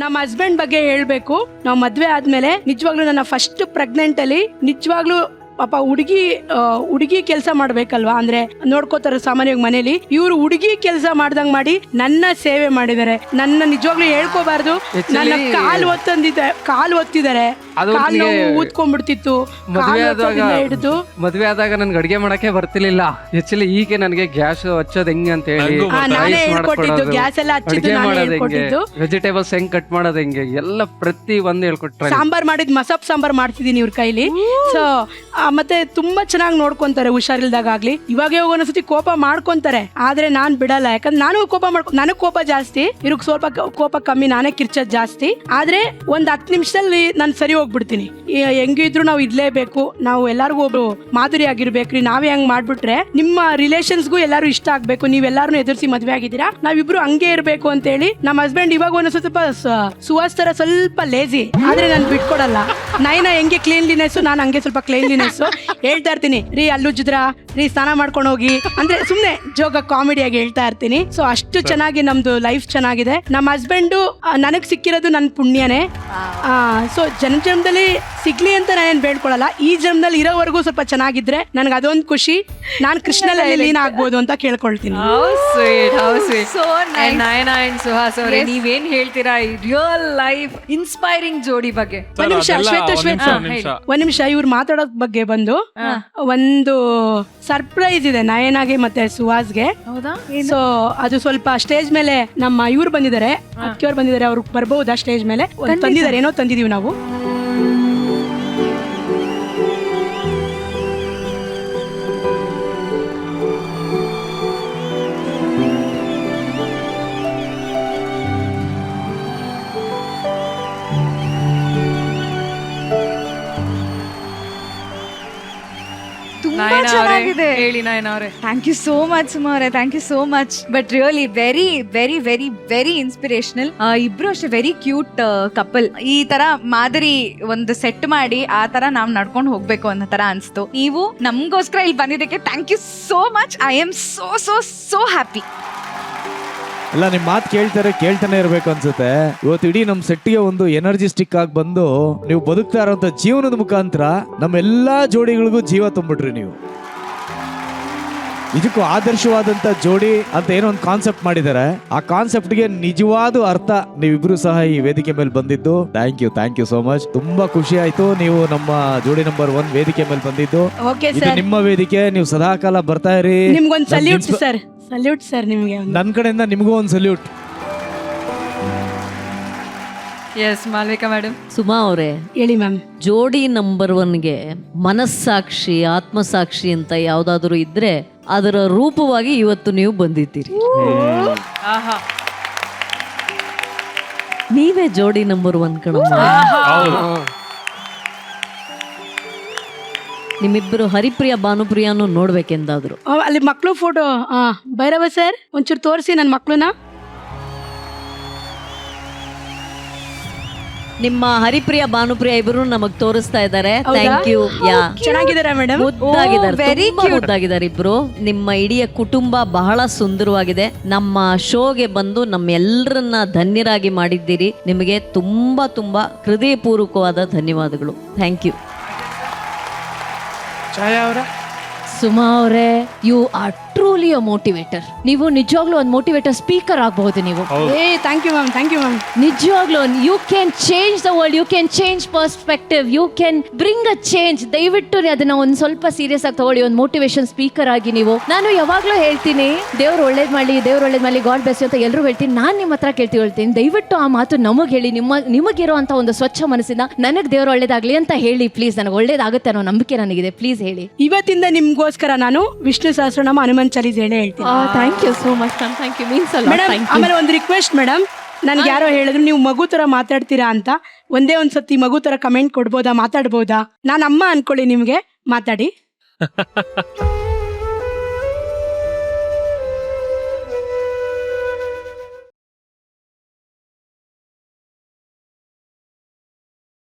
ನಮ್ಮ ಹಸ್ಬೆಂಡ್ ಬಗ್ಗೆ ಹೇಳ್ಬೇಕು. ನಾವು ಮದ್ವೆ ಆದ್ಮೇಲೆ ನಿಜವಾಗ್ಲೂ ನನ್ನ ಫಸ್ಟ್ ಪ್ರೆಗ್ನೆಂಟ್ ಅಲ್ಲಿ ನಿಜವಾಗ್ಲೂ ಪಾಪ ಹುಡುಗಿ ಕೆಲಸ ಮಾಡ್ಬೇಕಲ್ವಾ, ಅಂದ್ರೆ ನೋಡ್ಕೋತಾರ ಸಾಮಾನ್ಯವಾಗಿ ಮನೇಲಿ. ಇವ್ರು ಹುಡುಗಿ ಕೆಲಸ ಮಾಡ್ದಂಗ್ ಮಾಡಿ ನನ್ನ ಸೇವೆ ಮಾಡಿದ್ದಾರೆ. ನನ್ನ ನಿಜವಾಗ್ಲೂ ಹೇಳ್ಕೋಬಾರ್ದು, ನನ್ನ ಕಾಲು ಒತ್ತಿದ್ದಾರೆ, ಊದ್ಕೊಂಡ್ಬಿಡ್ತಿತ್ತು. ಹಿಡಿದು ಮದ್ವೆ ಆದಾಗ ನನ್ಗೆ ಅಡ್ಗೆ ಮಾಡಕ್ಕೆ ಬರ್ತಿರ್ಲಿಲ್ಲ. ಆಕ್ಚುಲಿ ಈಗ ನನ್ಗೆ ಗ್ಯಾಸ್ ಹಚ್ಚೋದ್ ಹೆಂಗೆ ಅಂತ ಹೇಳಿ, ನಾನೇ ಹೇಳ್ಕೊಟ್ಟಿದ್ದು. ಗ್ಯಾಸ್ ಎಲ್ಲ ಹಚ್ಚಿದ್ದು ನಾನೇ ಹೇಳ್ಕೊಟ್ಟಿದ್ದು. ವೆಜಿಟೇಬಲ್ಸ್ ಹೆಂಗ್ ಕಟ್ ಮಾಡೋದ್ ಹೆಂಗೆ ಎಲ್ಲ ಪ್ರತಿ ಒಂದು ಹೇಳ್ಕೊಟ್ರೆ. ಸಾಂಬಾರ್ ಮಾಡಿದ್ ಮಸಾಪ್ ಸಾಂಬಾರ್ ಮಾಡ್ತಿದೀನಿ ಇವ್ರ ಕೈಲಿ. ಸೊ ಮತ್ತೆ ತುಂಬಾ ಚೆನ್ನಾಗಿ ನೋಡ್ಕೊಂತಾರೆ ಹುಷಾರಿಲ್ದಾಗ ಆಗ್ಲಿ. ಇವಾಗ ಒಂದೊಂದ್ಸತಿ ಕೋಪ ಮಾಡ್ಕೊಂತಾರೆ, ಆದ್ರೆ ನಾನ್ ಬಿಡಲ್ಲ. ಯಾಕಂದ್ರೆ ನನಗ್ ಕೋಪ ಜಾಸ್ತಿ, ಇವ್ರಿಗೆ ಸ್ವಲ್ಪ ಕೋಪ ಕಮ್ಮಿ, ನಾನೇ ಕಿರ್ಚೋದ್ ಜಾಸ್ತಿ. ಆದ್ರೆ ಒಂದ್ 10 ನಿಮಿಷದಲ್ಲಿ ನಾನು ಸರಿ ಹೋಗ್ಬಿಡ್ತೀನಿ. ಹೆಂಗಿದ್ರು ನಾವು ಇದ್ಲೇಬೇಕು, ನಾವು ಎಲ್ಲಾರ್ಗು ಒಬ್ರು ಮಾಧುರಿ ಆಗಿರ್ಬೇಕ್ರಿ. ನಾವೇ ಹಂಗ್ ಮಾಡ್ಬಿಟ್ರೆ ನಿಮ್ಮ ರಿಲೇಷನ್ಸ್ಗೂ ಎಲ್ಲಾರು ಇಷ್ಟ ಆಗ್ಬೇಕು. ನೀವೆಲ್ಲಾರು ಎದುರಿಸಿ ಮದ್ವೆ ಆಗಿದ್ದೀರಾ, ನಾವಿಬ್ರು ಹಂಗೆ ಇರ್ಬೇಕು ಅಂತ ಹೇಳಿ. ನಮ್ಮ ಹಸ್ಬೆಂಡ್ ಇವಾಗ ಒಂದ್ ಸ್ವಲ್ಪ ಸುಹಾಸ್ ತರ ಸ್ವಲ್ಪ ಲೇಜಿ, ಆದ್ರೆ ನಾನು ಬಿಟ್ಕೊಡಲ್ಲ. ನೈನ ಹೆಂಗೆ ಕ್ಲೀನ್ಲಿನೆಸ್, ನಾನು ಹಂಗೆ ಸ್ವಲ್ಪ ಕ್ಲೀನ್ಲಿನೆಸ್ ಹೇಳ್ತಾ ಇರ್ತೀನಿ. ರೀ ಅಲ್ಲುಜ್ಜಿದ್ರ, ರೀ ಸ್ನಾನ ಮಾಡ್ಕೊಂಡು ಹೋಗಿ ಅಂದ್ರೆ ಸುಮ್ನೆ ಜೋಗ ಕಾಮಿಡಿಯಾಗಿ ಹೇಳ್ತಾ ಇರ್ತೀನಿ. ಸೊ ಅಷ್ಟು ಚೆನ್ನಾಗಿ ನಮ್ದು ಲೈಫ್ ಚೆನ್ನಾಗಿದೆ. ನಮ್ಮ ಹಸ್ಬೆಂಡು ನನಗ್ ಸಿಕ್ಕಿರೋದು ನನ್ ಪುಣ್ಯನೇ. ಸೊ ಜನ್ಮದಲ್ಲಿ ಸಿಗ್ಲಿ ಅಂತ ನಾನೇನ್ ಬೇಡ್ಕೊಳಲ್ಲ. ಈ ಜನ್ಮದಲ್ಲಿ ಇರೋವರೆಗೂ ಸ್ವಲ್ಪ ಚೆನ್ನಾಗಿದ್ರೆ ನನ್ಗೆ ಅದೊಂದು ಖುಷಿ. ನಾನ್ ಕೃಷ್ಣಲ್ಲಿ ಲೀನ ಆಗ್ಬೋದು ಅಂತ ಕೇಳ್ಕೊಳ್ತೀನಿ. ನಯನ ಅಂಡ್ ಸುಹಾಸ್ ಅವರೇ, ನೀವೇನ್ ಹೇಳ್ತೀರಾ ಈ ರಿಯಲ್ ಲೈಫ್ ಇನ್ಸ್ಪೈರಿಂಗ್ ಜೋಡಿ ಬಗ್ಗೆ? ಒಂದ್ ನಿಮಿಷ ಇವ್ರು ಮಾತಾಡೋದ್ ಬಗ್ಗೆ ಬಂದು ಒಂದು ಸರ್ಪ್ರೈಸ್ ಇದೆ ನಯನಾಗೆ ಮತ್ತೆ ಸುಹಾಸ್ಗೆ. ಸೊ ಅದು ಸ್ವಲ್ಪ ಸ್ಟೇಜ್ ಮೇಲೆ ನಮ್ಮ ಇವ್ರು ಬಂದಿದ್ದಾರೆ, ಅಕ್ಕಿಯವ್ರು ಬಂದಿದ್ದಾರೆ. ಅವ್ರು ಬರ್ಬಹುದಾ ಸ್ಟೇಜ್ ಮೇಲೆ? ತಂದಿದ್ದಾರೆ, ಏನೋ ತಂದಿದೀವಿ ನಾವು. Thank you so much Suma ಅವರೇ, thank you so much. But really very very very very inspirational. ಇಬ್ರು ಅಷ್ಟೇ ವೆರಿ ಕ್ಯೂಟ್ ಕಪಲ್. ಈ ತರ ಮಾದರಿ ಒಂದು ಸೆಟ್ ಮಾಡಿ ಆ ತರ ನಾವ್ ನಡ್ಕೊಂಡು ಹೋಗ್ಬೇಕು ಅನ್ನೋ ತರ ಅನ್ಸ್ತು. ನೀವು ನಮ್ಗೋಸ್ಕರ ಇಲ್ಲಿ ಬಂದಿದ್ದಕ್ಕೆ thank you so much. I am so so so happy. ಎಲ್ಲ ನಿಮ್ ಮಾತು ಕೇಳ್ತಾನೆ ಇರ್ಬೇಕು ಅನ್ಸುತ್ತೆ. ಇವತ್ತು ಇಡೀ ನಮ್ ಸೆಟ್ಟಿಗೆ ಒಂದು ಎನರ್ಜಿಸ್ಟಿಕ್ ಆಗಿ ಬಂದು ನೀವು ಬದುಕ್ತಾ ಇರೋಂಥ ಜೀವನದ ಮುಖಾಂತರ ನಮ್ಮೆಲ್ಲಾ ಜೋಡಿಗಳಿಗೂ ಜೀವ ತುಂಬಿಟ್ರಿ ನೀವು. ಇದಕ್ಕೂ ಆದರ್ಶವಾದಂತ ಜೋಡಿ ಅಂತ ಏನೋ ಒಂದು ಕಾನ್ಸೆಪ್ಟ್ ಮಾಡಿದ್ದಾರೆ. ಆ ಕಾನ್ಸೆಪ್ಟ್ಗೆ ನಿಜವಾದ ಅರ್ಥ ನೀವಿಬ್ರು ಸಹ ಈ ವೇದಿಕೆ ಮೇಲೆ ಬಂದಿದ್ದು. Thank you so much. ತುಂಬಾ ಖುಷಿ ಆಯ್ತು ನೀವು ನಮ್ಮ ಜೋಡಿ ನಂಬರ್ 1 ವೇದಿಕೆ ಮೇಲೆ ಬಂದಿದ್ದು. ಇದು ನಿಮ್ಮ ವೇದಿಕೆ, ನೀವು ಸದಾಕಾಲ ಬರ್ತಾ ಇರಿ. ನಿಮ್ಗೊಂದು ಸಲ್ಯೂಟ್ ಸರ್. ಸಲ್ಯೂಟ್ ಸರ್ ನಿಮಗೆ. ನನ್ನ ಕಡೆಯಿಂದ ನಿಮಗೂ ಒಂದು salute. S Malvika madam. Suma ಅವರೇ ಹೇಳಿ ಮ್ಯಾಮ್. ಜೋಡಿ ನಂಬರ್ 1ಗೆ ಮನಸ್ಸಾಕ್ಷಿ ಆತ್ಮಸಾಕ್ಷಿ ಅಂತ ಯಾವ್ದಾದ್ರು ಇದ್ರೆ ಅದರ ರೂಪವಾಗಿ ಇವತ್ತು ನೀವು ಬಂದಿದ್ದೀರಿ. ನೀವೇ ಜೋಡಿ ನಂಬರ್ 1 ಕಣಮ್ಮ. ನಿಮ್ಮಿಬ್ಬರು ಹರಿಪ್ರಿಯ ಭಾನುಪ್ರಿಯಾನು ನೋಡ್ಬೇಕೆಂದಾದ್ರು. ಅಲ್ಲಿ ಮಕ್ಳು ಫೋಟೋ ಭೈರವ ಸರ್ ಒಂಚೂರು ತೋರಿಸಿ ನನ್ನ ಮಕ್ಳನ್ನ. ನಿಮ್ಮ ಹರಿಪ್ರಿಯ ಭಾನುಪ್ರಿಯ ಇಬ್ರು ನಮಗ್ ತೋರಿಸ್ತಾ ಇದ್ದಾರೆ. Thank you. ಚೆನ್ನಾಗಿದ್ದಾರೆ ಮೇಡಮ್, ಮುದ್ದಾಗಿದ್ದಾರೆ ಇಬ್ರು. ನಿಮ್ಮ ಇಡೀ ಕುಟುಂಬ ಬಹಳ ಸುಂದರವಾಗಿದೆ. ನಮ್ಮ ಶೋಗೆ ಬಂದು ನಮ್ಮೆಲ್ಲರನ್ನ ಧನ್ಯರಾಗಿ ಮಾಡಿದ್ದೀರಿ. ನಿಮಗೆ ತುಂಬಾ ತುಂಬಾ ಹೃದಯಪೂರ್ವಕವಾದ ಧನ್ಯವಾದಗಳು. Thank you. ಸುಮಾ ಅವರೇ, you are truly a motivator. ನೀವು ನಿಜವಾಗ್ಲೂ ಒಂದು ಮೋಟಿವೇಟರ್ ಸ್ಪೀಕರ್ ಆಗಬಹುದು ನೀವು. Thank you ma'am. Thank you ma'am. ನಿಜವಾಗ್ಲೂ you can change the world, you can change perspective, you can bring a change. ದಯವಿಟ್ಟು ಅದನ್ನ ಒಂದು ಸ್ವಲ್ಪ ಸೀರಿಯಸ್ ಆಗಿ ತಗೊಳ್ಳಿ. ಒಂದು ಮೋಟಿವೇಶನ್ ಸ್ಪೀಕರ್ ಆಗಿ ನೀವು. ನಾನು ಯಾವಾಗ್ಲೂ ಹೇಳ್ತೀನಿ, ದೇವ್ರು ಒಳ್ಳೇದ್ ಮಾಡಲಿ, ಗಾಡ್ ಬ್ಲೆಸ್ ಯು ಅಂತ ಎಲ್ಲರೂ ಹೇಳ್ತೀನಿ. ನಾನು ನಿಮ್ಮ ಹತ್ರ ಹೇಳ್ತೀನಿ, ದಯವಿಟ್ಟು ಆ ಮಾತು ನಮಗ್ ಹೇಳಿ. ನಿಮಗಿರೋ ಅಂತ ಒಂದು ಸ್ವಚ್ಛ ಮನಸ್ಸಿಂದ ನನಗ್ ದೇವ್ರು ಒಳ್ಳೇದಾಗ್ಲಿ ಅಂತ ಹೇಳಿ ಪ್ಲೀಸ್. ನನಗೆ ಒಳ್ಳೇದಾಗುತ್ತೆ ಅನ್ನೋ ನಂಬಿಕೆ ನನಗಿದೆ. ಪ್ಲೀಸ್ ಹೇಳಿ. ಇವತ್ತಿಂದ ನಿಮ್ಗೋಸ್ಕರ ನಾನು ವಿಷ್ಣು ಸಹಸ್ರನಾಮ ಹನುಮಂತ ಚಾಲೀಸ್ ಹೇಳಿ ಹೇಳ್ತೀನಿ. Thank you so much. Thank you, means a lot. ಆಮೇಲೆ ಒಂದು ರಿಕ್ವೆಸ್ಟ್ ಮೇಡಮ್, ನನ್ಗೆ ಯಾರೋ ಹೇಳಿದ್ರು ನೀವು ಮಗು ತರ ಮಾತಾಡ್ತೀರಾ ಅಂತ. ಒಂದೇ ಒಂದ್ಸತಿ ಮಗು ತರ ಕಮೆಂಟ್ ಕೊಡ್ಬೋದಾ, ಮಾತಾಡ್ಬೋದಾ? ನಾನು ಅಮ್ಮ ಅನ್ಕೊಳ್ಳಿ, ನಿಮ್ಗೆ ಮಾತಾಡಿ.